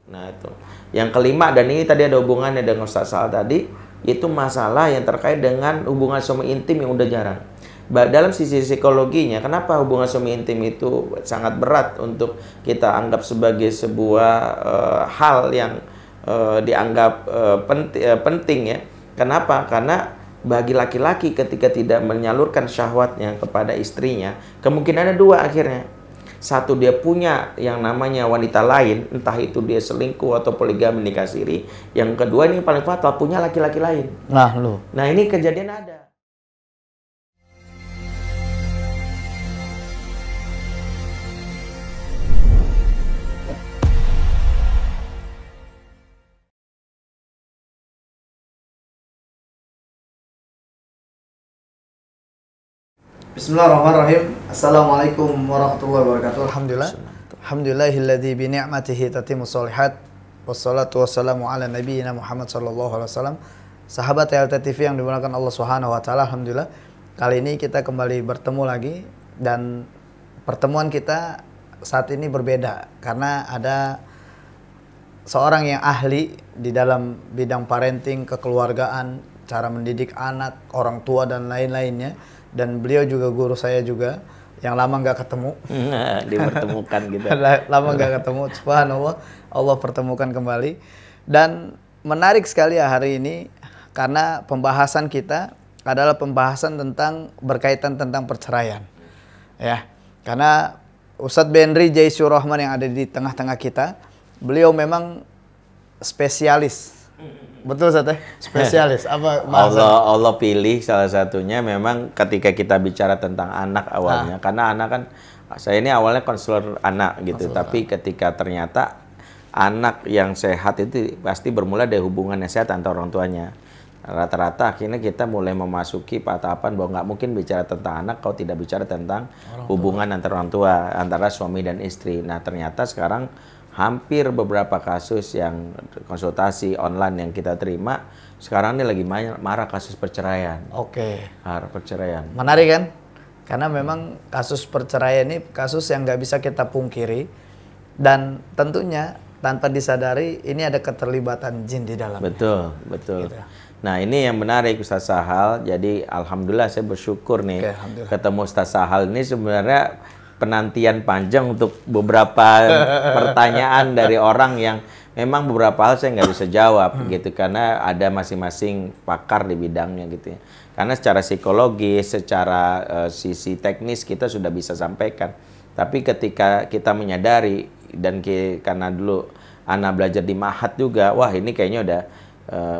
Nah itu. Yang kelima, dan ini tadi ada hubungannya dengan Ustaz Sal tadi, itu masalah yang terkait dengan hubungan suami intim yang udah jarang. Dalam sisi psikologinya, kenapa hubungan suami intim itu sangat berat untuk kita anggap sebagai sebuah hal yang dianggap penting ya. Kenapa? Karena bagi laki-laki ketika tidak menyalurkan syahwatnya kepada istrinya, kemungkinan ada dua akhirnya. Satu, dia punya yang namanya wanita lain, entah itu dia selingkuh atau poligami nikah siri. Yang kedua, ini paling fatal, punya laki-laki lain. Nah ini kejadian ada. Bismillahirrahmanirrahim. Assalamualaikum warahmatullahi wabarakatuh. Alhamdulillahilladzi bi ni'matihi tatimmus shalihat. Wassalatu wassalamu ala nabiyyina Muhammad sallallahu alaihi wasallam. Sahabat LT TV yang dimuliakan Allah Subhanahu wa taala, alhamdulillah. Kali ini kita kembali bertemu lagi, dan pertemuan kita saat ini berbeda karena ada seorang yang ahli di dalam bidang parenting, kekeluargaan, cara mendidik anak, orang tua dan lain-lainnya. Dan beliau juga guru saya juga, yang lama nggak ketemu. Dipertemukan gitu. Lama nggak ketemu, subhanallah, Allah pertemukan kembali. Dan menarik sekali ya hari ini, karena pembahasan kita adalah pembahasan tentang berkaitan tentang perceraian. Ya, karena Ustadz Benri Jaisur Rahman yang ada di tengah-tengah kita, beliau memang spesialis. Betul, Ustaz? Spesialis. Apa Allah pilih salah satunya memang ketika kita bicara tentang anak awalnya. Karena anak kan, saya ini awalnya konselor anak gitu. Tapi ketika ternyata anak yang sehat itu pasti bermula dari hubungan yang sehat antara orang tuanya. Rata-rata akhirnya kita mulai memasuki tahapan bahwa nggak mungkin bicara tentang anak kalau tidak bicara tentang hubungan antara orang tua, antara suami dan istri. Nah ternyata sekarang hampir beberapa kasus yang konsultasi online yang kita terima sekarang ini lagi marah kasus perceraian. Perceraian. Menarik kan? Karena memang kasus perceraian ini kasus yang nggak bisa kita pungkiri, dan tentunya tanpa disadari ini ada keterlibatan jin di dalam. Betul. Gitu. Nah ini yang menarik Ustaz Sahal. Jadi alhamdulillah saya bersyukur nih ketemu Ustaz Sahal ini. Sebenarnya penantian panjang untuk beberapa pertanyaan dari orang yang memang beberapa hal saya nggak bisa jawab gitu, karena ada masing-masing pakar di bidangnya gitu ya. Karena secara psikologis, secara sisi teknis kita sudah bisa sampaikan, tapi ketika kita menyadari dan karena dulu Ana belajar di Mahat juga, wah ini kayaknya udah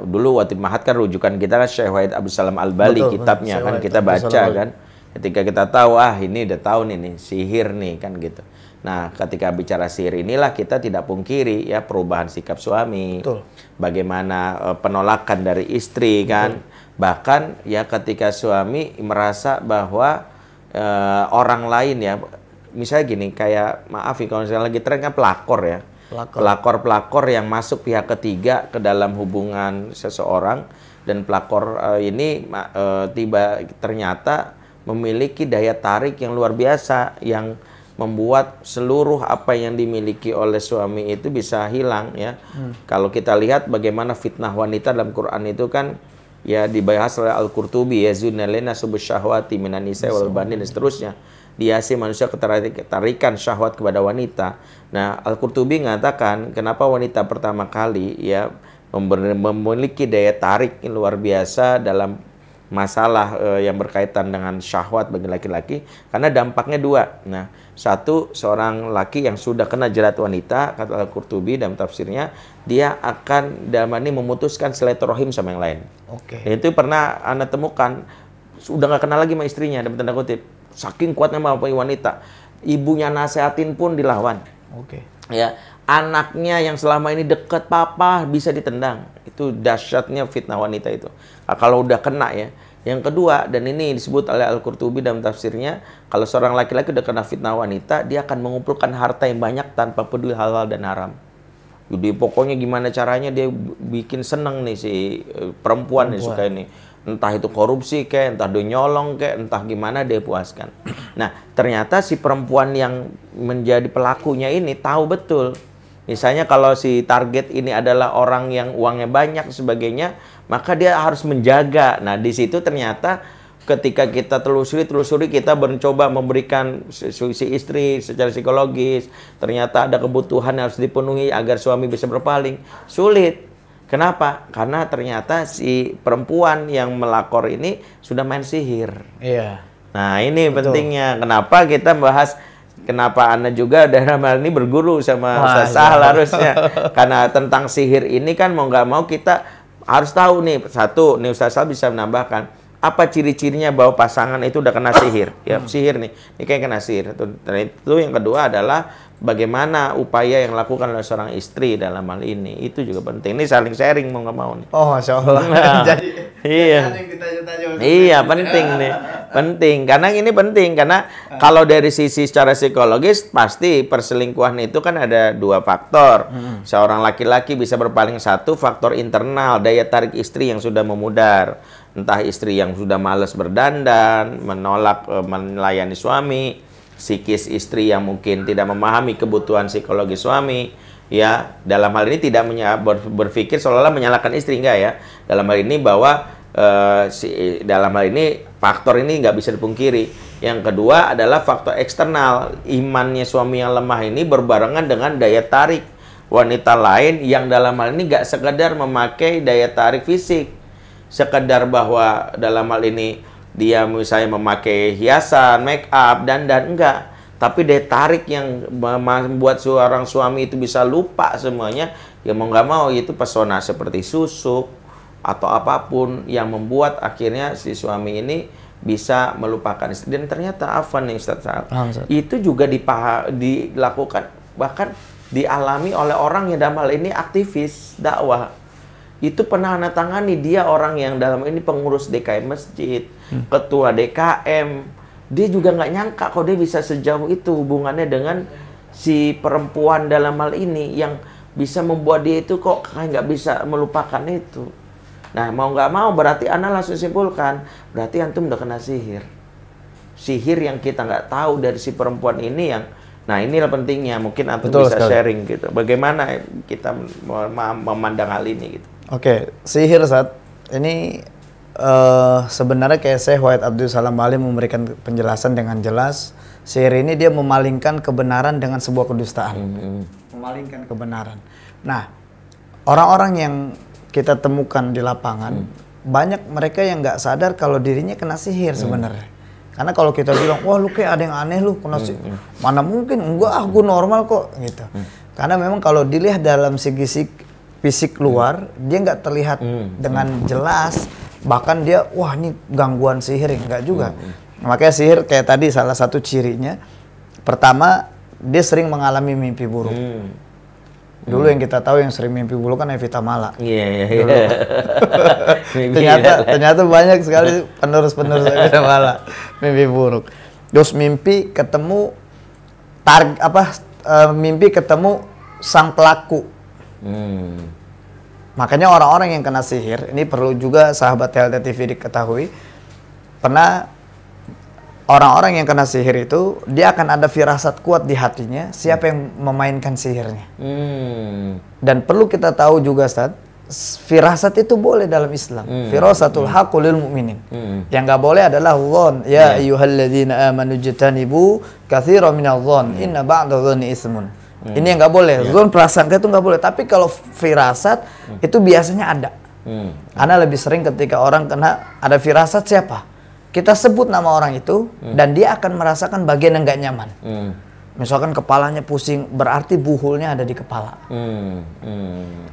dulu waktu di Mahat kan rujukan kita kan Syekh Wahid Abdul Salam Al-Bali, kitabnya kan kita baca kan. Ketika kita tahu, ini udah tahu nih sihir nih kan gitu. Nah, ketika bicara sihir inilah kita tidak pungkiri ya perubahan sikap suami. Bagaimana penolakan dari istri kan. Bahkan ya ketika suami merasa bahwa orang lain ya, misalnya gini, kayak maaf ya kalau misalnya lagi tren kan pelakor ya. Pelakor yang masuk pihak ketiga ke dalam hubungan seseorang, dan pelakor ini ternyata memiliki daya tarik yang luar biasa yang membuat seluruh apa yang dimiliki oleh suami itu bisa hilang ya. Kalau kita lihat bagaimana fitnah wanita dalam Quran itu kan ya dibahas oleh Al-Qurtubi ya, zunalena subuh syahwati minan nisa wal banin dan seterusnya. Dihiasi manusia ketarikan syahwat kepada wanita. Nah, Al-Qurtubi mengatakan kenapa wanita pertama kali ya memiliki daya tarik yang luar biasa dalam masalah yang berkaitan dengan syahwat bagi laki-laki, karena dampaknya dua. Nah, satu, seorang laki yang sudah kena jerat wanita, kata Al-Qurtubi dalam tafsirnya, dia akan dalam ini memutuskan silaturahim sama yang lain. Itu pernah Anda temukan, sudah nggak kenal lagi sama istrinya, dalam tanda kutip, saking kuatnya sama wanita, ibunya nasehatin pun dilawan. Ya, anaknya yang selama ini dekat papa bisa ditendang. Itu dahsyatnya fitnah wanita itu. Kalau udah kena ya. Yang kedua, dan ini disebut oleh Al-Qurtubi dalam tafsirnya, kalau seorang laki-laki udah kena fitnah wanita, dia akan mengumpulkan harta yang banyak tanpa peduli halal dan haram. Jadi pokoknya gimana caranya dia bikin seneng nih si perempuan yang suka ini. Entah itu korupsi kayak, entah dia nyolong kayak, entah gimana dia puaskan. Nah, ternyata si perempuan yang menjadi pelakunya ini tahu betul Misalnya kalau si target ini adalah orang yang uangnya banyak sebagainya, maka dia harus menjaga. Nah, di situ ternyata ketika kita telusuri kita mencoba memberikan si istri secara psikologis, ternyata ada kebutuhan yang harus dipenuhi agar suami bisa berpaling. Sulit. Kenapa? Karena ternyata si perempuan yang melakor ini sudah main sihir. Iya. Nah, ini pentingnya. Kenapa kita bahas, kenapa Anda juga dalam hal ini berguru sama Ustaz Sahal harusnya. Karena tentang sihir ini kan mau nggak mau kita harus tahu nih. Satu, nih Ustaz Sahal bisa menambahkan, apa ciri-cirinya bahwa pasangan itu udah kena sihir? Ya, sihir nih. Ini kayak kena sihir. Itu yang kedua adalah bagaimana upaya yang dilakukan oleh seorang istri dalam hal ini. Itu juga penting. Ini saling sharing mau nggak mau nih. Oh, Masya Allah. Nah, Jadi, iya. Iya, penting nih. Penting. Karena ini penting. Karena kalau dari sisi secara psikologis, pasti perselingkuhan itu kan ada dua faktor. Seorang laki-laki bisa berpaling, satu faktor internal, daya tarik istri yang sudah memudar. Entah istri yang sudah malas berdandan, menolak melayani suami, psikis istri yang mungkin tidak memahami kebutuhan psikologi suami, ya. Dalam hal ini tidak berpikir seolah-olah menyalahkan istri, enggak ya. Dalam hal ini bahwa dalam hal ini faktor ini nggak bisa dipungkiri. Yang kedua adalah faktor eksternal, imannya suami yang lemah ini berbarengan dengan daya tarik wanita lain yang dalam hal ini nggak sekedar memakai daya tarik fisik, sekedar bahwa dalam hal ini dia misalnya memakai hiasan, make up, dandan, enggak. Tapi daya tarik yang membuat seorang suami itu bisa lupa semuanya, ya mau nggak mau itu pesona seperti susuk atau apapun yang membuat akhirnya si suami ini bisa melupakan istri. Dan ternyata afwan nih Ustaz Sahal, itu juga dilakukan, bahkan dialami oleh orang yang dalam hal ini aktivis dakwah. Itu penandatangani, dia orang yang dalam ini pengurus DKM masjid, ketua DKM. Dia juga nggak nyangka kok dia bisa sejauh itu hubungannya dengan si perempuan dalam hal ini yang bisa membuat dia itu kok kayak nggak bisa melupakan itu. Nah, mau nggak mau berarti Anda langsung simpulkan, berarti antum udah kena sihir. Sihir yang kita nggak tahu dari si perempuan ini yang, nah inilah pentingnya, mungkin antum bisa sharing gitu. Bagaimana kita memandang hal ini gitu. Oke, sihir saat ini sebenarnya kayak Syekh Wahid Abdul Salam Bali memberikan penjelasan dengan jelas. Sihir ini dia memalingkan kebenaran dengan sebuah kedustaan. Memalingkan kebenaran. Nah, orang-orang yang kita temukan di lapangan, banyak mereka yang nggak sadar kalau dirinya kena sihir sebenarnya. Karena kalau kita bilang, wah lu kayak ada yang aneh lu kena sihir. Mana mungkin, enggak, gue normal kok gitu. Karena memang kalau dilihat dalam segi fisik luar, dia nggak terlihat dengan jelas. Bahkan dia, wah ini gangguan sihir, enggak juga. Makanya sihir kayak tadi salah satu cirinya, pertama dia sering mengalami mimpi buruk. Dulu yang kita tahu yang sering mimpi buruk kan Evita Mala. Iya. ternyata banyak sekali penerus-penerus Evita Mala mimpi buruk. Terus mimpi ketemu mimpi ketemu sang pelaku. Makanya orang-orang yang kena sihir, ini perlu juga sahabat TLT TV diketahui, pernah orang-orang yang kena sihir itu, dia akan ada firasat kuat di hatinya, siapa yang memainkan sihirnya. Dan perlu kita tahu juga, Ustaz, firasat itu boleh dalam Islam. Firasatul haqqu lil mu'minin. Yang nggak boleh adalah dhon. Ya ayyuhalladzina amanu jtanibu katsiran minadh-dhon, inna ba'da dhonni ismun. Ini yang nggak boleh. Dhon prasangka itu nggak boleh. Tapi kalau firasat itu biasanya ada. Ana lebih sering ketika orang kena ada firasat siapa? Kita sebut nama orang itu dan dia akan merasakan bagian yang nggak nyaman. Misalkan kepalanya pusing, berarti buhulnya ada di kepala.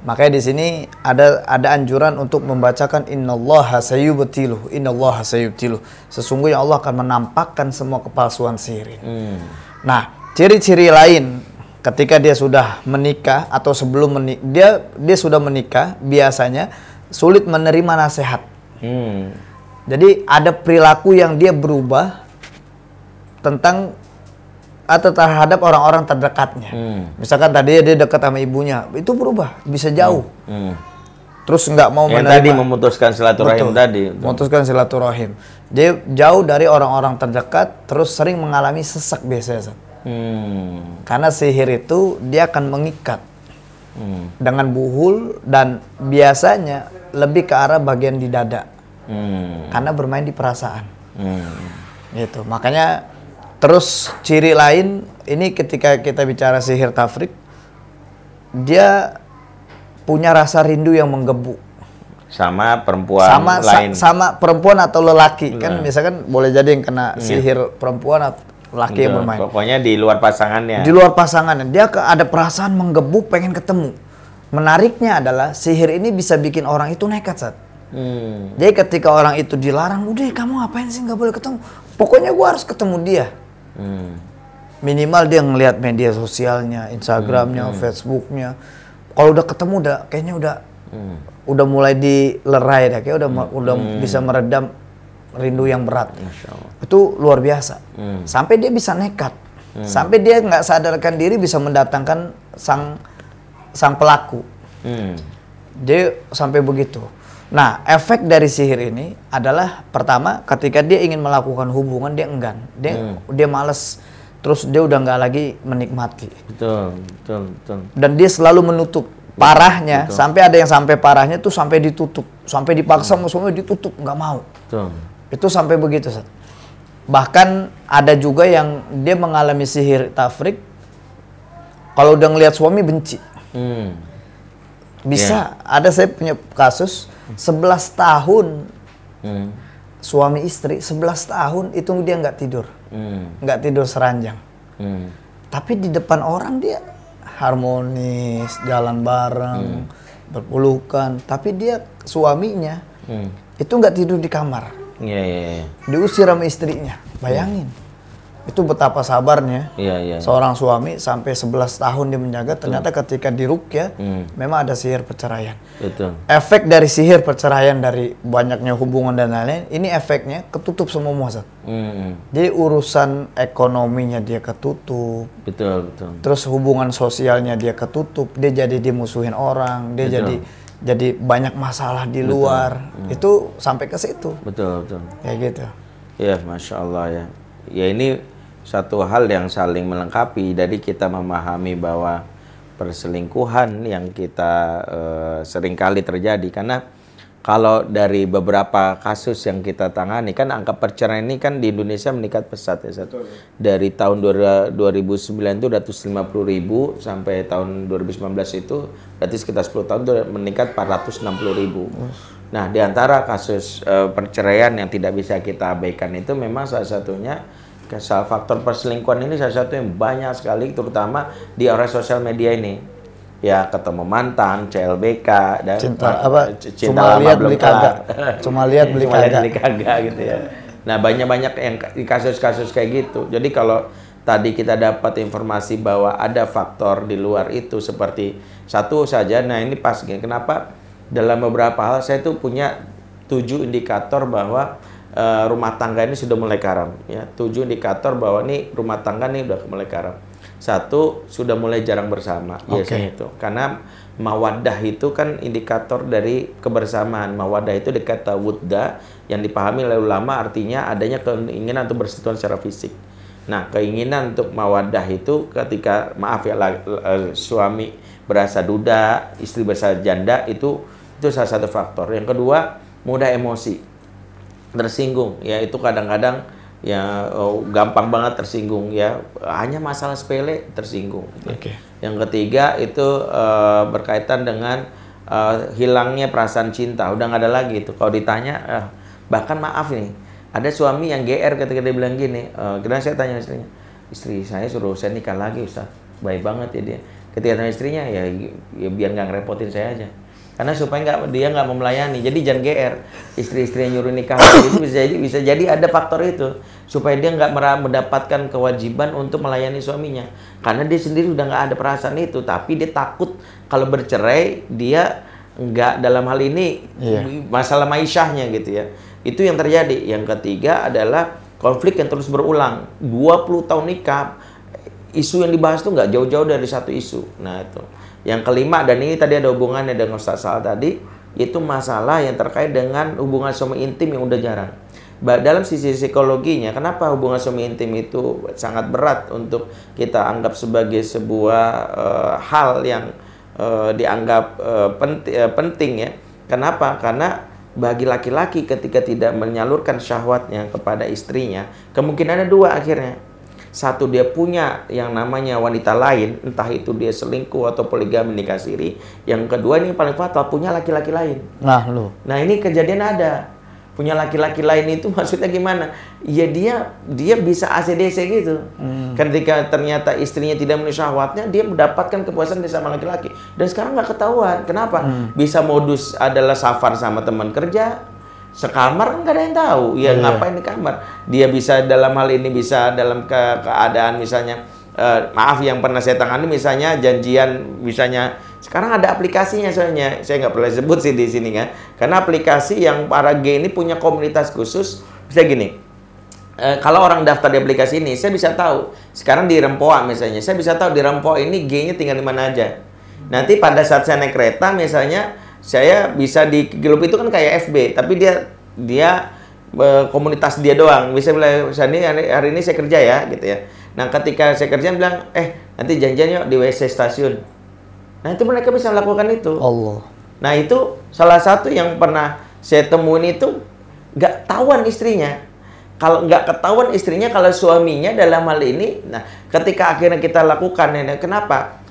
Makanya di sini ada anjuran untuk membacakan innallaha sayubtiluh, innallaha sayubtiluh. Sesungguhnya Allah akan menampakkan semua kepalsuan sihir. Nah, ciri-ciri lain ketika dia sudah menikah atau sebelum menikah, dia sudah menikah, biasanya sulit menerima nasihat. Jadi ada perilaku yang dia berubah tentang atau terhadap orang-orang terdekatnya. Misalkan tadi dia dekat sama ibunya, itu berubah, bisa jauh. Terus nggak mau yang menerima. Tadi memutuskan silaturahim tadi. Memutuskan silaturahim. Dia jauh dari orang-orang terdekat, terus sering mengalami sesak biasanya. Karena sihir itu dia akan mengikat. dengan buhul, dan biasanya lebih ke arah bagian di dada. Karena bermain di perasaan. Gitu. Makanya terus ciri lain ini ketika kita bicara sihir tafrik, dia punya rasa rindu yang menggebu. Sama perempuan lain. Sama perempuan atau lelaki. Kan misalkan boleh jadi yang kena sihir perempuan atau laki yang bermain. Pokoknya di luar pasangannya. Di luar pasangannya. Dia ada perasaan menggebu, pengen ketemu. Menariknya adalah sihir ini bisa bikin orang itu nekat, Sat. Jadi ketika orang itu dilarang, udah kamu ngapain sih nggak boleh ketemu? Pokoknya gua harus ketemu dia. Minimal dia ngelihat media sosialnya, Instagramnya, Facebooknya. Kalau udah ketemu kayaknya udah mulai dilerai dah, kayak udah bisa meredam rindu yang berat. Itu luar biasa. Sampai dia bisa nekat. Sampai dia nggak sadarkan diri bisa mendatangkan sang pelaku. Dia sampai begitu. Nah, efek dari sihir ini adalah pertama, ketika dia ingin melakukan hubungan dia enggan. Dia malas. Terus dia udah nggak lagi menikmati. Betul. Dan dia selalu menutup. Parahnya, sampai ada yang sampai parahnya tuh sampai ditutup, sampai dipaksa sama suami ditutup, nggak mau. Itu sampai begitu, Sat. Bahkan ada juga yang dia mengalami sihir tafrik, kalau udah ngelihat suami benci. Bisa, ada saya punya kasus 11 tahun suami istri, 11 tahun itu dia nggak tidur, nggak tidur seranjang. Tapi di depan orang dia harmonis, jalan bareng, berpelukan. Tapi dia suaminya itu nggak tidur di kamar, diusir sama istrinya. Bayangin, itu betapa sabarnya seorang suami sampai 11 tahun dia menjaga. Ternyata ketika diruqyah memang ada sihir perceraian. Efek dari sihir perceraian, dari banyaknya hubungan dan lain-lain, ini efeknya ketutup semua muasat. Jadi urusan ekonominya dia ketutup. Terus hubungan sosialnya dia ketutup. Dia jadi dimusuhin orang. Dia jadi banyak masalah di luar. Itu sampai ke situ. Kayak gitu. Ya, Masya Allah ya. Ya ini satu hal yang saling melengkapi. Dari kita memahami bahwa perselingkuhan yang kita seringkali terjadi, karena kalau dari beberapa kasus yang kita tangani, kan angka perceraian ini kan di Indonesia meningkat pesat ya. Dari tahun 2009 itu 150.000 sampai tahun 2019 itu berarti sekitar 10 tahun itu meningkat 460.000. Nah, di antara kasus perceraian yang tidak bisa kita abaikan itu memang salah satunya faktor perselingkuhan ini salah satu yang banyak sekali, terutama di era sosial media ini. Ya, ketemu mantan, CLBK, dan cinta cuma lihat beli kagak. Cuma lihat beli kagak gitu ya. Nah, banyak yang kasus-kasus kayak gitu. Jadi kalau tadi kita dapat informasi bahwa ada faktor di luar itu seperti satu saja. Nah, ini pas kenapa dalam beberapa hal saya tuh punya 7 indikator bahwa rumah tangga ini sudah mulai karam ya. 7 indikator bahwa nih rumah tangga nih udah mulai karam. 1, sudah mulai jarang bersama, biasanya itu. Karena mawaddah itu kan indikator dari kebersamaan. Mawaddah itu dekat wudda, yang dipahami oleh ulama artinya adanya keinginan untuk bersentuhan secara fisik. Nah, keinginan untuk mawaddah itu ketika, maaf ya, suami berasa duda, istri berasa janda, itu salah satu faktor. Yang kedua, mudah emosi, tersinggung. Ya, itu kadang-kadang ya gampang banget tersinggung ya, hanya masalah sepele tersinggung. Yang ketiga itu berkaitan dengan hilangnya perasaan cinta, udah nggak ada lagi itu. Kalau ditanya, bahkan maaf nih, ada suami yang GR ketika dia bilang gini, karena saya tanya istrinya, istri saya suruh saya nikah lagi Ustaz, baik banget ya dia. Ketika tanya istrinya, ya biar nggak ngerepotin saya aja. Karena supaya dia nggak mau melayani. Jadi jangan GR. Istri-istri yang nyuruh nikah itu bisa jadi ada faktor itu. Supaya dia nggak mendapatkan kewajiban untuk melayani suaminya. Karena dia sendiri udah nggak ada perasaan itu. Tapi dia takut kalau bercerai, dia nggak dalam hal ini masalah maisyahnya gitu ya. Itu yang terjadi. Yang ketiga adalah konflik yang terus berulang. 20 tahun nikah, isu yang dibahas tuh nggak jauh-jauh dari satu isu. Nah itu. Yang kelima, dan ini tadi ada hubungannya dengan Ustaz Sal tadi, itu masalah yang terkait dengan hubungan suami intim yang udah jarang. Dalam sisi psikologinya, kenapa hubungan suami intim itu sangat berat untuk kita anggap sebagai sebuah hal yang dianggap penting ya. Kenapa? Karena bagi laki-laki ketika tidak menyalurkan syahwatnya kepada istrinya, kemungkinan ada dua akhirnya. Satu, dia punya yang namanya wanita lain, entah itu dia selingkuh atau poligami nikah siri. Yang kedua, ini paling fatal, punya laki-laki lain. Nah ini kejadian ada. Punya laki-laki lain itu maksudnya gimana? Ya dia bisa ACDC gitu. Ketika ternyata istrinya tidak memenuhi syahwatnya, dia mendapatkan kepuasan bersama laki-laki. Dan sekarang nggak ketahuan. Kenapa? Bisa modus adalah safar sama teman kerja, sekamar nggak ada yang tahu. Ya ngapain di kamar? Dia bisa dalam hal ini bisa dalam keadaan misalnya, maaf yang pernah saya tangani misalnya janjian misalnya. Sekarang ada aplikasinya soalnya, saya nggak perlu sebut sih di sini kan. Karena aplikasi yang para gay ini punya komunitas khusus. Bisa gini, kalau orang daftar di aplikasi ini, saya bisa tahu. Sekarang di Rempoa misalnya, saya bisa tahu di Rempoa ini gay-nya tinggal di mana aja. Nanti pada saat saya naik kereta misalnya, saya bisa di grup itu kan kayak FB, tapi dia komunitas dia doang. Bisa bilang, misalnya hari ini saya kerja ya, gitu ya. Nah ketika saya kerja bilang, nanti janjian yuk di WC stasiun. Nah itu mereka bisa melakukan itu. Allah. Nah itu salah satu yang pernah saya temuin itu nggak tahuan istrinya. Kalau nggak ketahuan istrinya, kalau suaminya dalam hal ini, nah ketika akhirnya kita lakukan, kenapa?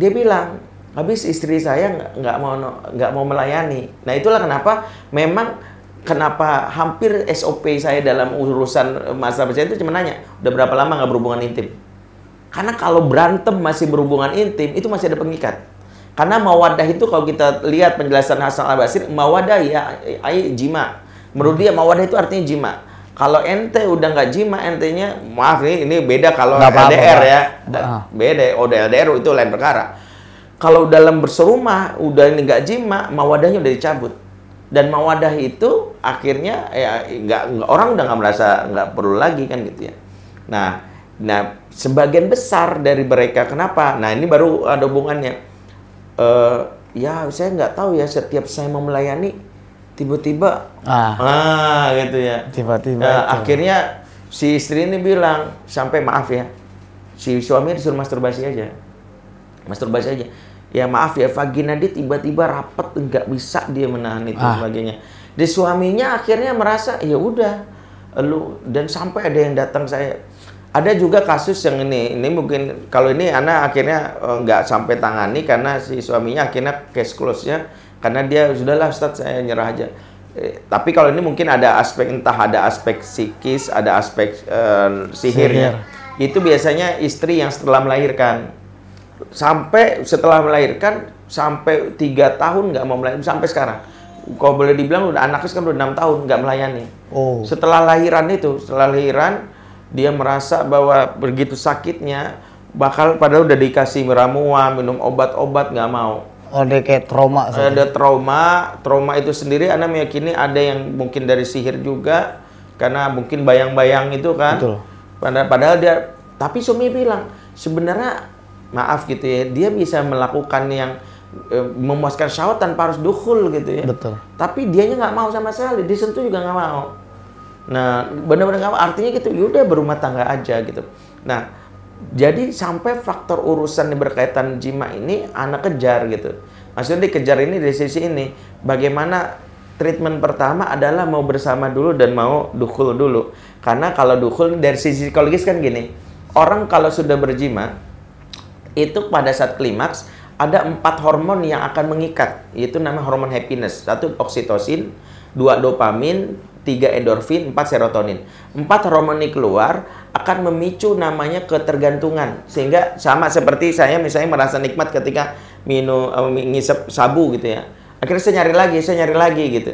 Dia bilang, habis istri saya nggak mau melayani. Nah itulah kenapa memang kenapa hampir SOP saya dalam urusan masalah saya itu cuma nanya, udah berapa lama nggak berhubungan intim? Karena kalau berantem masih berhubungan intim, itu masih ada pengikat. Karena mawadah itu kalau kita lihat penjelasan Hasan Al-Basri, mawadah ya jima. Menurut dia mawadah itu artinya jima. Kalau ente udah nggak jima, entenya maaf ini beda kalau LDR ya. Beda, LDR itu lain perkara. Kalau dalam berserumah udah ini nggak jima, mawadahnya udah dicabut. Dan mawadah itu akhirnya ya orang udah nggak merasa nggak perlu lagi kan gitu ya. Nah sebagian besar dari mereka kenapa? Nah ini baru ada hubungannya. Ya saya nggak tahu ya, setiap saya mau melayani tiba-tiba gitu ya. Tiba-tiba akhirnya si istri ini bilang, sampai maaf ya, si suaminya disuruh masturbasi aja. Ya maaf ya, vagina dia tiba-tiba rapat, nggak bisa dia menahan itu sebagainya. Di suaminya akhirnya merasa ya udah dan sampai ada yang datang saya. Ada juga kasus yang ini mungkin kalau ini anak akhirnya nggak sampai tangani karena si suaminya akhirnya case close-nya karena dia sudahlah Ustadz saya nyerah aja. Tapi kalau ini mungkin ada aspek, entah ada aspek psikis, ada aspek sihirnya. Itu biasanya istri yang setelah melahirkan sampai 3 tahun nggak mau melayani sampai sekarang. Kalau boleh dibilang udah anaknya kan udah 6 tahun nggak melayani. Setelah lahiran dia merasa bahwa begitu sakitnya, padahal udah dikasih ramuan, minum obat-obat, nggak mau. Ada kayak trauma. Ada trauma itu sendiri, Anda meyakini ada yang mungkin dari sihir juga, karena mungkin bayang-bayang itu kan. Betul. Padahal tapi suami bilang, sebenarnya maaf gitu ya, dia bisa melakukan yang memuaskan syahwat tanpa harus dukhul gitu ya. Betul. Tapi dianya nggak mau sama sekali, disentuh juga nggak mau. Nah, benar-benar nggak, artinya gitu, yaudah berumah tangga aja gitu. Nah, jadi sampai faktor urusan yang berkaitan jima ini anak kejar gitu. Maksudnya dikejar ini dari sisi ini, bagaimana treatment pertama adalah mau bersama dulu dan mau dukhul dulu. Karena kalau dukhul dari sisi psikologis kan gini, orang kalau sudah berjima, itu pada saat klimaks, ada 4 hormon yang akan mengikat, yaitu namanya hormon happiness. 1 oksitosin, 2 dopamin, 3 endorfin, 4 serotonin. 4 hormon ini keluar akan memicu namanya ketergantungan. Sehingga sama seperti saya misalnya merasa nikmat ketika ngisep sabu gitu ya. Akhirnya saya nyari lagi gitu.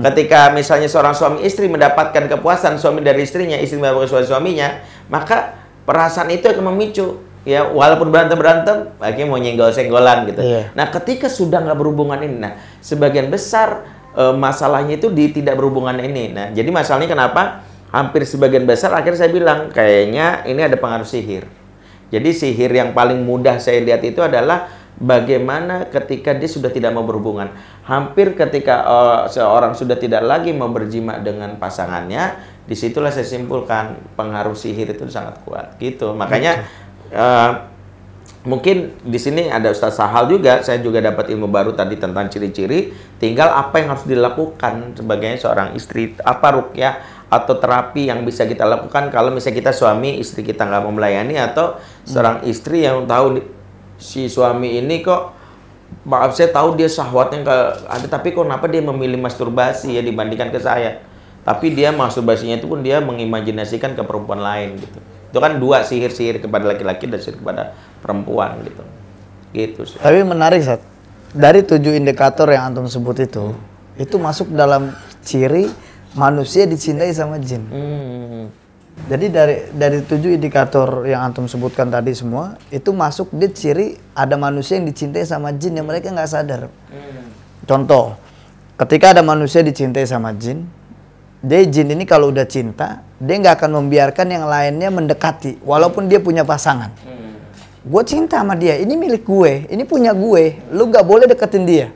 Ketika misalnya seorang suami istri mendapatkan kepuasan suami dari istrinya, istri mendapatkan suaminya, maka perasaan itu akan memicu. Ya, walaupun berantem, akhirnya mau nyenggol-senggolan gitu. Nah, ketika sudah nggak berhubungan ini, nah sebagian besar masalahnya itu tidak berhubungan ini. Nah, jadi masalahnya kenapa? Hampir sebagian besar akhirnya saya bilang, kayaknya ini ada pengaruh sihir. Jadi sihir yang paling mudah saya lihat itu adalah bagaimana ketika dia sudah tidak mau berhubungan. Hampir ketika seorang sudah tidak lagi mau berjima dengan pasangannya, disitulah saya simpulkan pengaruh sihir itu sangat kuat. Gitu. Makanya mungkin di sini ada Ustaz Sahal juga, saya juga dapat ilmu baru tadi tentang ciri-ciri, tinggal apa yang harus dilakukan sebagai seorang istri, apa ruqyah atau terapi yang bisa kita lakukan kalau misalnya kita suami istri kita nggak mau melayani, atau seorang istri yang tahu si suami ini kok, maaf saya tahu dia syahwatnya ada, tapi kok kenapa dia memilih masturbasi ya dibandingkan ke saya, tapi dia masturbasinya itu pun dia mengimajinasikan ke perempuan lain gitu. Itu kan dua, sihir kepada laki-laki dan sihir kepada perempuan gitu. Gitu sih. Tapi menarik, Sat. Dari 7 indikator yang antum sebut itu masuk dalam ciri manusia dicintai sama jin. Jadi dari 7 indikator yang antum sebutkan tadi semua, itu masuk di ciri ada manusia yang dicintai sama jin yang mereka nggak sadar. Contoh, ketika ada manusia dicintai sama jin, jin ini kalau udah cinta, dia nggak akan membiarkan yang lainnya mendekati, walaupun dia punya pasangan. Gue cinta sama dia, ini milik gue, ini punya gue, lu nggak boleh deketin dia.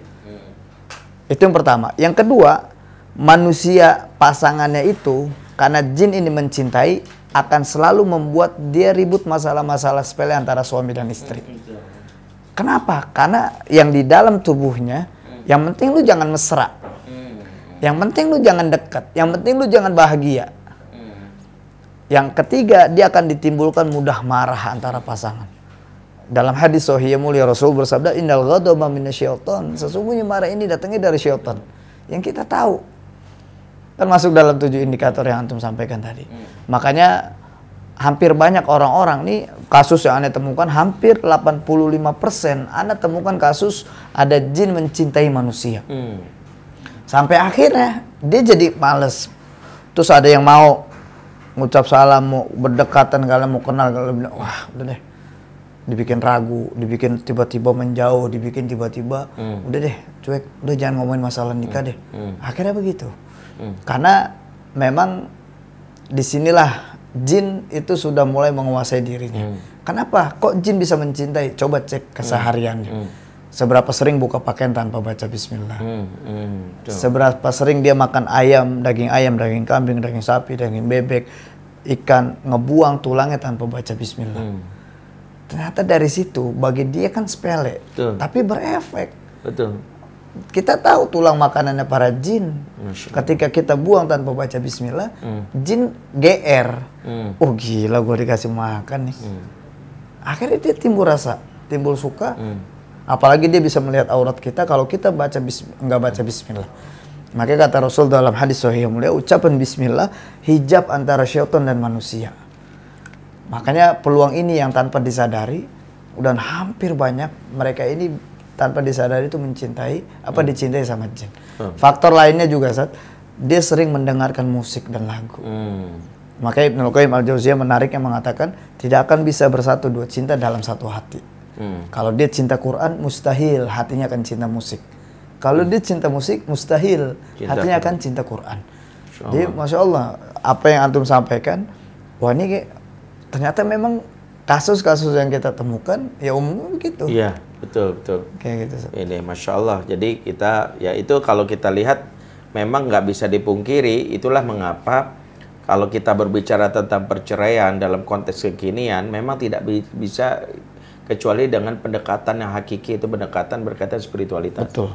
Itu yang pertama. Yang kedua, manusia pasangannya itu, karena jin ini mencintai, akan selalu membuat dia ribut masalah-masalah sepele antara suami dan istri. Kenapa? Karena yang di dalam tubuhnya, yang penting lu jangan mesra. Yang penting lu jangan dekat, yang penting lu jangan bahagia. Yang ketiga, dia akan ditimbulkan mudah marah antara pasangan. Dalam hadis sahih mulia Rasul bersabda, innal ghadaba minasyaiton. Sesungguhnya marah ini datangnya dari syaitan. Yang kita tahu. Termasuk dalam 7 indikator yang antum sampaikan tadi. Makanya hampir banyak orang-orang nih, kasus yang Anda temukan hampir 85% Anda temukan kasus ada jin mencintai manusia. Sampai akhirnya dia jadi males. Terus ada yang mau ngucap salam, mau berdekatan, kalau mau kenal, kalau bilang, wah udah deh, dibikin ragu, dibikin tiba-tiba menjauh, dibikin tiba-tiba udah deh cuek, udah jangan ngomongin masalah nikah deh. Akhirnya begitu. Karena memang disinilah jin itu sudah mulai menguasai dirinya. Kenapa? Kok jin bisa mencintai? Coba cek kesehariannya. Seberapa sering buka pakaian tanpa baca bismillah. Seberapa sering dia makan ayam, daging kambing, daging sapi, daging bebek, ikan, ngebuang tulangnya tanpa baca bismillah. Ternyata dari situ bagi dia kan sepele, tapi berefek. Betul. Kita tahu tulang makanannya para jin. Ketika kita buang tanpa baca bismillah, jin GR. Oh gila, gue dikasih makan nih. Akhirnya dia timbul rasa, timbul suka. Apalagi dia bisa melihat aurat kita kalau kita nggak baca bismillah. Makanya kata Rasul dalam hadis sahih mulia, ucapan bismillah hijab antara syaitan dan manusia. Makanya peluang ini yang tanpa disadari, dan hampir banyak mereka ini tanpa disadari itu dicintai sama jin. Faktor lainnya juga, dia sering mendengarkan musik dan lagu. Makanya Ibnu Qayyim al-Jauziyah menariknya mengatakan, tidak akan bisa bersatu dua cinta dalam satu hati. Kalau dia cinta Quran, mustahil hatinya akan cinta musik. Kalau dia cinta musik, mustahil hatinya akan cinta Quran. Jadi Masya Allah, apa yang antum sampaikan, wah ini ternyata memang kasus-kasus yang kita temukan ya umumnya begitu. Iya, betul. Kayak gitu. Ini Masya Allah. Jadi kita, ya itu kalau kita lihat memang nggak bisa dipungkiri, itulah mengapa kalau kita berbicara tentang perceraian dalam konteks kekinian, memang tidak bisa kecuali dengan pendekatan yang hakiki, itu pendekatan berkaitan spiritualitas. Betul.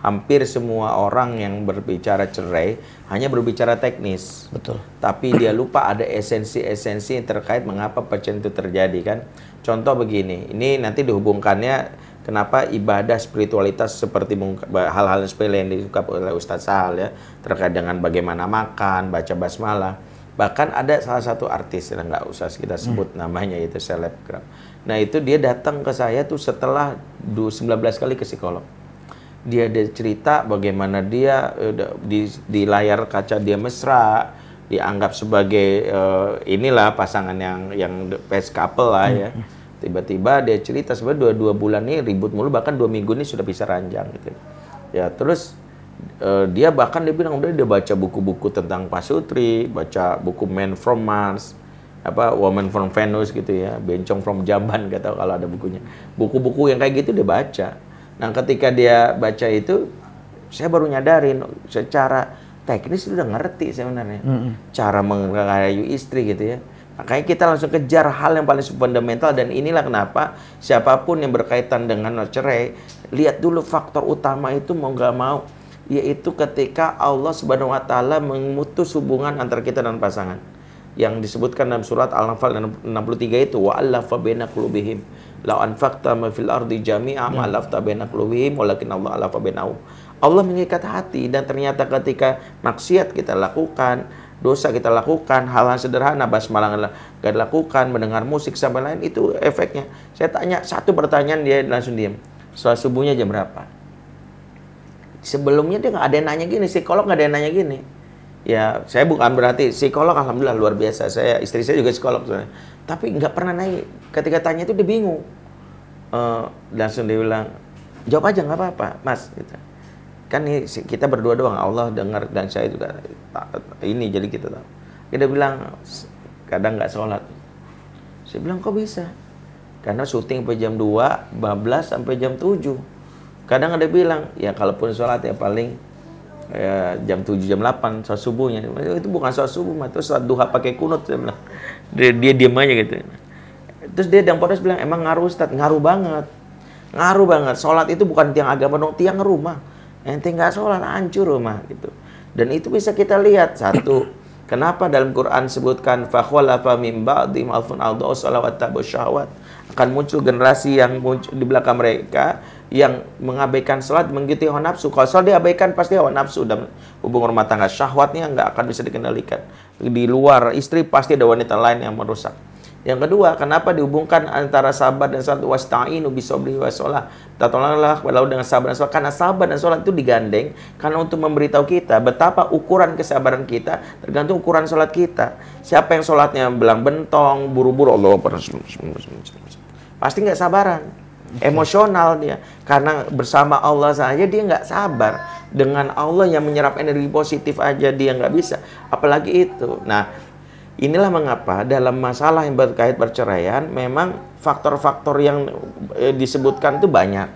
Hampir semua orang yang berbicara cerai hanya berbicara teknis. Betul. Tapi dia lupa ada esensi-esensi yang terkait mengapa perceraian itu terjadi kan. Contoh begini, ini nanti dihubungkannya kenapa ibadah spiritualitas seperti hal-hal sepele yang disukai oleh Ustaz Sahal ya, terkait dengan bagaimana makan, baca basmalah. Bahkan ada salah satu artis yang nggak usah kita sebut namanya, itu selebgram. Nah itu dia datang ke saya tuh setelah 19 kali ke psikolog. Dia cerita bagaimana dia di layar kaca dia mesra, dianggap sebagai inilah pasangan yang best couple lah ya. Tiba-tiba dia cerita sebenarnya 2 bulan ini ribut mulu, bahkan 2 minggu ini sudah bisa ranjang gitu. Ya terus dia bilang udah dia baca buku-buku tentang pasutri, baca buku Men from Mars, Woman from Venus gitu ya, Bencong from Jamban, gak tahu kalau ada bukunya. Buku-buku yang kayak gitu dia baca. Nah ketika dia baca itu, saya baru nyadarin secara teknis udah ngerti sebenarnya cara mengerayu istri gitu ya. Makanya kita langsung kejar hal yang paling fundamental, dan inilah kenapa siapapun yang berkaitan dengan cerai, lihat dulu faktor utama itu mau nggak mau, yaitu ketika Allah Subhanahu wa taala memutus hubungan antara kita dan pasangan. Yang disebutkan dalam surat Al-Anfal 63 itu, wa allafa baina qulubihim law anfaqta ma fil ardi jami'a ma allafta baina qulubihim walakin Allah allafa bainahum. Allah mengikat hati, dan ternyata ketika maksiat kita lakukan, dosa kita lakukan, hal-hal sederhana, basmalah nggak dilakukan, mendengar musik sampai lain, itu efeknya. Saya tanya satu pertanyaan, dia langsung diam. Sholat subuhnya jam berapa? Sebelumnya dia nggak ada yang nanya gini, psikolog nggak ada yang nanya gini. Ya, saya bukan berarti psikolog, alhamdulillah luar biasa. Istri saya juga psikolog sebenarnya. Tapi nggak pernah nanya. Ketika tanya itu dia bingung. Langsung dia bilang, jawab aja nggak apa-apa, Mas. Gitu. Kan ini kita berdua doang, Allah dengar dan saya juga ini, jadi kita tahu. Dia bilang kadang nggak sholat. Saya bilang kok bisa? Karena syuting sampai jam 2, bablas sampai jam 7. Kadang ada bilang, ya kalaupun sholat ya paling ya, jam 7, jam 8, sholat subuhnya. Itu bukan sholat subuh, itu sholat duha pakai kunut. Saya bilang. Dia diam aja gitu. Terus dia yang podos bilang, emang ngaruh Ustaz? Ngaruh banget. Ngaruh banget. Sholat itu bukan tiang agama dong, tiang rumah. Ente nggak sholat, hancur rumah gitu. Dan itu bisa kita lihat. Satu, kenapa dalam Quran sebutkan fakhwalafa mim ba'di ma'alfun aldau salawat tabu syahwat, akan muncul generasi yang muncul di belakang mereka yang mengabaikan sholat, mengikuti hawa nafsu. Kalau sholat diabaikan pasti hawa nafsu, dan hubungan rumah tangga syahwatnya nggak akan bisa dikendalikan. Di luar istri pasti ada wanita lain yang merusak. Yang kedua, kenapa dihubungkan antara sabar dan sholat? Wasta'inu bisobri washolah. Tolonglah kepada Allah dengan sabar dan sholat. Karena sabar dan sholat itu digandeng karena untuk memberitahu kita betapa ukuran kesabaran kita tergantung ukuran sholat kita. Siapa yang sholatnya belang bentong, buru-buru, Allah pasti nggak sabaran. Emosional dia. Karena bersama Allah saja dia nggak sabar. Dengan Allah yang menyerap energi positif aja dia nggak bisa. Apalagi itu. Nah, inilah mengapa dalam masalah yang berkait perceraian memang faktor-faktor yang disebutkan itu banyak.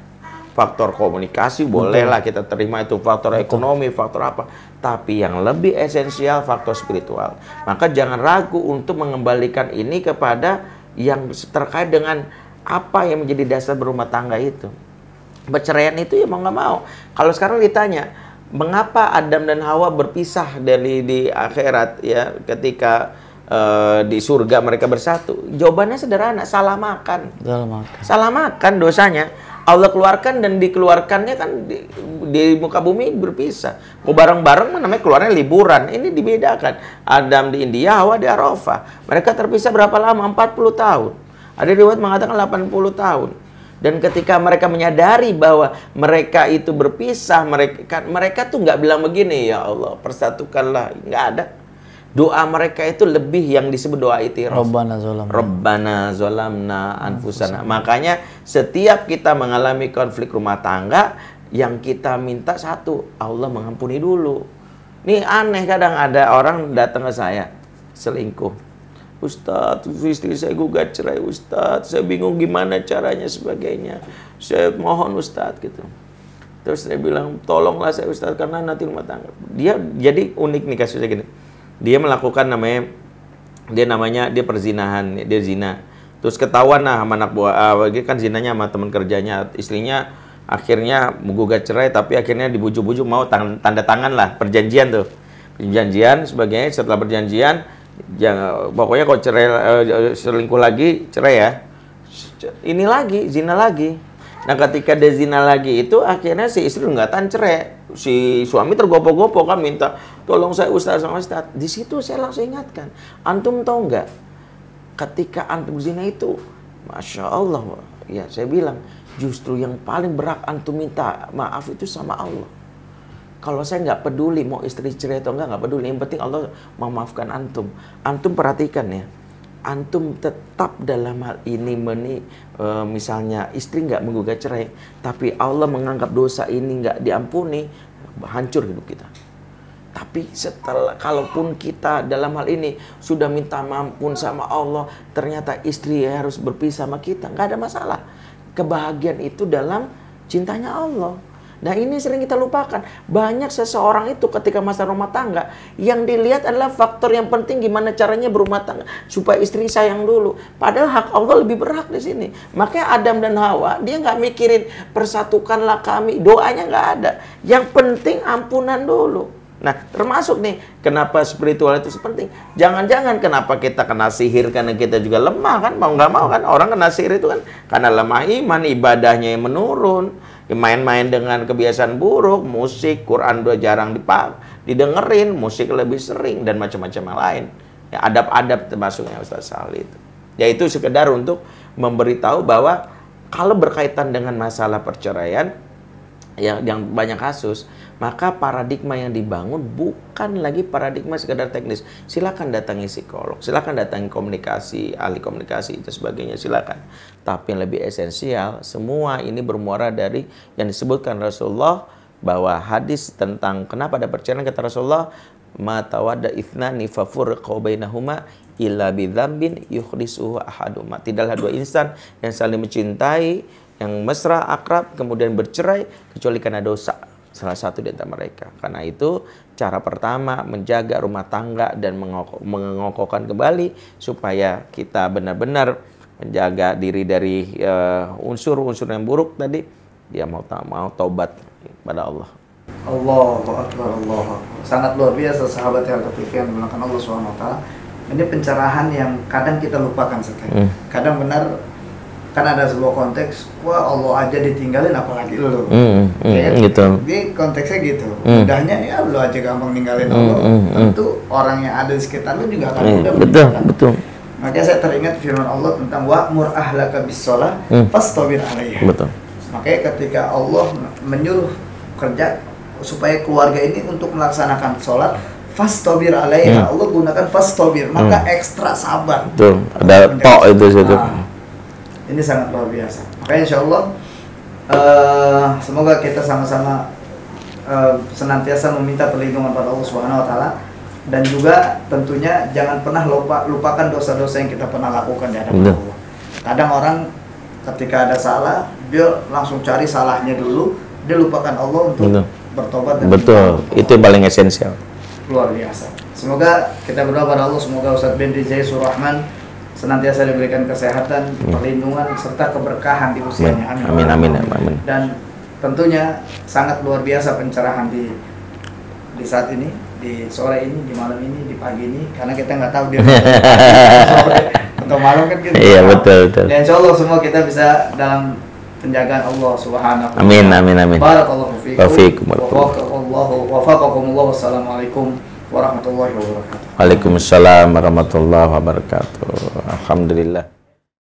Faktor komunikasi bolehlah kita terima itu, faktor ekonomi, faktor apa. Tapi yang lebih esensial faktor spiritual. Maka jangan ragu untuk mengembalikan ini kepada yang terkait dengan apa yang menjadi dasar berumah tangga itu. Perceraian itu ya mau nggak mau. Kalau sekarang ditanya, mengapa Adam dan Hawa berpisah dari di akhirat ya, ketika di surga mereka bersatu? Jawabannya sederhana, salah makan. Salah makan dosanya. Allah keluarkan dan dikeluarkannya kan di muka bumi berpisah. Mau bareng-bareng namanya keluarnya liburan. Ini dibedakan. Adam di India, Hawa di Arafah. Mereka terpisah berapa lama? 40 tahun. Ada riwayat mengatakan 80 tahun. Dan ketika mereka menyadari bahwa mereka itu berpisah, mereka tuh nggak bilang begini, ya Allah persatukanlah, nggak ada. Doa mereka itu lebih yang disebut doa itiraf. Rabbana zolamna anfusana. Makanya setiap kita mengalami konflik rumah tangga, yang kita minta satu, Allah mengampuni dulu. Nih aneh, kadang ada orang datang ke saya, selingkuh. Ustadz, istri saya gugat cerai Ustadz, saya bingung gimana caranya sebagainya. Saya mohon Ustadz gitu. Terus saya bilang, tolonglah saya Ustadz karena nanti rumah tangga. Dia jadi unik nih kasusnya gini. Dia melakukan dia perzinahan, dia zina. Terus ketahuan nah sama anak buah, kan zinanya sama teman kerjanya. Istrinya akhirnya menggugat cerai, tapi akhirnya dibujuk-bujuk mau tanda tangan lah, perjanjian tuh. Perjanjian sebagainya, setelah perjanjian, pokoknya kalau cerai, selingkuh lagi, cerai ya. Ini lagi, zina lagi. Nah ketika dia zina lagi itu, akhirnya si istri nggak tahan cerai. Si suami tergopoh-gopoh kan minta, tolong saya Ustaz sama Ustaz. Di situ saya langsung ingatkan, antum tahu nggak? Ketika antum zina itu, Masya Allah, ya saya bilang, justru yang paling berat antum minta maaf itu sama Allah. Kalau saya nggak peduli mau istri cerai atau nggak peduli. Yang penting Allah memaafkan antum. Antum perhatikan ya. Antum tetap dalam hal ini misalnya istri nggak menggugat cerai, tapi Allah menganggap dosa ini nggak diampuni, hancur hidup kita. Tapi kalaupun kita dalam hal ini sudah minta ampun sama Allah, ternyata istri harus berpisah sama kita, nggak ada masalah. Kebahagiaan itu dalam cintanya Allah. Nah ini sering kita lupakan. Banyak seseorang itu ketika masa rumah tangga, yang dilihat adalah faktor yang penting gimana caranya berumah tangga supaya istri sayang dulu. Padahal hak Allah lebih berhak di sini. Makanya Adam dan Hawa dia nggak mikirin persatukanlah kami, doanya nggak ada. Yang penting ampunan dulu. Nah, termasuk nih, kenapa spiritual itu penting? Jangan-jangan kenapa kita kena sihir karena kita juga lemah kan? Mau nggak mau kan, orang kena sihir itu kan karena lemah iman, ibadahnya yang menurun, main-main dengan kebiasaan buruk, musik, Quran udah jarang didengerin, musik lebih sering, dan macam-macam yang lain. Ya, adab-adab termasuknya Ustaz Salih itu. Yaitu sekedar untuk memberitahu bahwa kalau berkaitan dengan masalah perceraian, yang banyak kasus, maka paradigma yang dibangun bukan lagi paradigma sekedar teknis. Silakan datangi psikolog, silakan datangi komunikasi, ahli komunikasi itu sebagainya, silakan. Tapi yang lebih esensial, semua ini bermuara dari yang disebutkan Rasulullah, bahwa hadis tentang kenapa ada perceraian, kata Rasulullah, ma tawadda ithnani fafurqa bainahuma illa bidzambin yukhdisuhu ahaduma. Tidaklah dua insan yang saling mencintai, yang mesra, akrab, kemudian bercerai, kecuali karena dosa salah satu di antara mereka. Karena itu, cara pertama menjaga rumah tangga dan mengokohkan kembali, supaya kita benar-benar menjaga diri dari unsur-unsur yang buruk tadi, dia mau taubat pada Allah. Allahu Akbar, Allahu Akbar. Sangat luar biasa sahabat yang yang dimuliakan Allah SWT. Ini pencerahan yang kadang kita lupakan sekali. Kadang benar, kan ada sebuah konteks, wah Allah aja ditinggalin apalagi lu. Gitu. Jadi konteksnya gitu. Mudahnya ya lu aja gampang ninggalin Allah. Tentu orang yang ada di sekitar lu juga akan mudah. Betul. Makanya saya teringat firman Allah tentang wa'mur ahlaka bis-shalah fastabir 'alaiha. Betul. Makanya ketika Allah menyuruh kerja supaya keluarga ini untuk melaksanakan sholat, fastabir 'alaiha. Allah gunakan fastabir, maka ekstra sabar. Betul. Ada tok itu situ. Ini sangat luar biasa. Makanya insya Allah semoga kita sama-sama senantiasa meminta perlindungan pada Allah Subhanahu Wa Taala, dan juga tentunya jangan pernah lupakan dosa-dosa yang kita pernah lakukan di hadapan Allah. Kadang orang ketika ada salah, dia langsung cari salahnya dulu, dia lupakan Allah untuk bertobat. Dan itu yang paling esensial. Luar biasa. Semoga kita berdoa pada Allah, semoga Ustadz bin Rizai Surahman senantiasa diberikan kesehatan, perlindungan, serta keberkahan di usianya. Amin. Dan tentunya sangat luar biasa pencerahan di saat ini, di sore ini, di malam ini, di pagi ini, karena kita nggak tahu dia sore atau malam kan kita. Iya, betul. Dan insya Allah semua kita bisa dalam penjagaan Allah Subhanahu wa Ta'ala. Amin. Barakallahu fiikum. Wafaqakumullah. Wassalamualaikum warahmatullahi wabarakatuh. Waalaikumsalam warahmatullahi wabarakatuh. Alhamdulillah.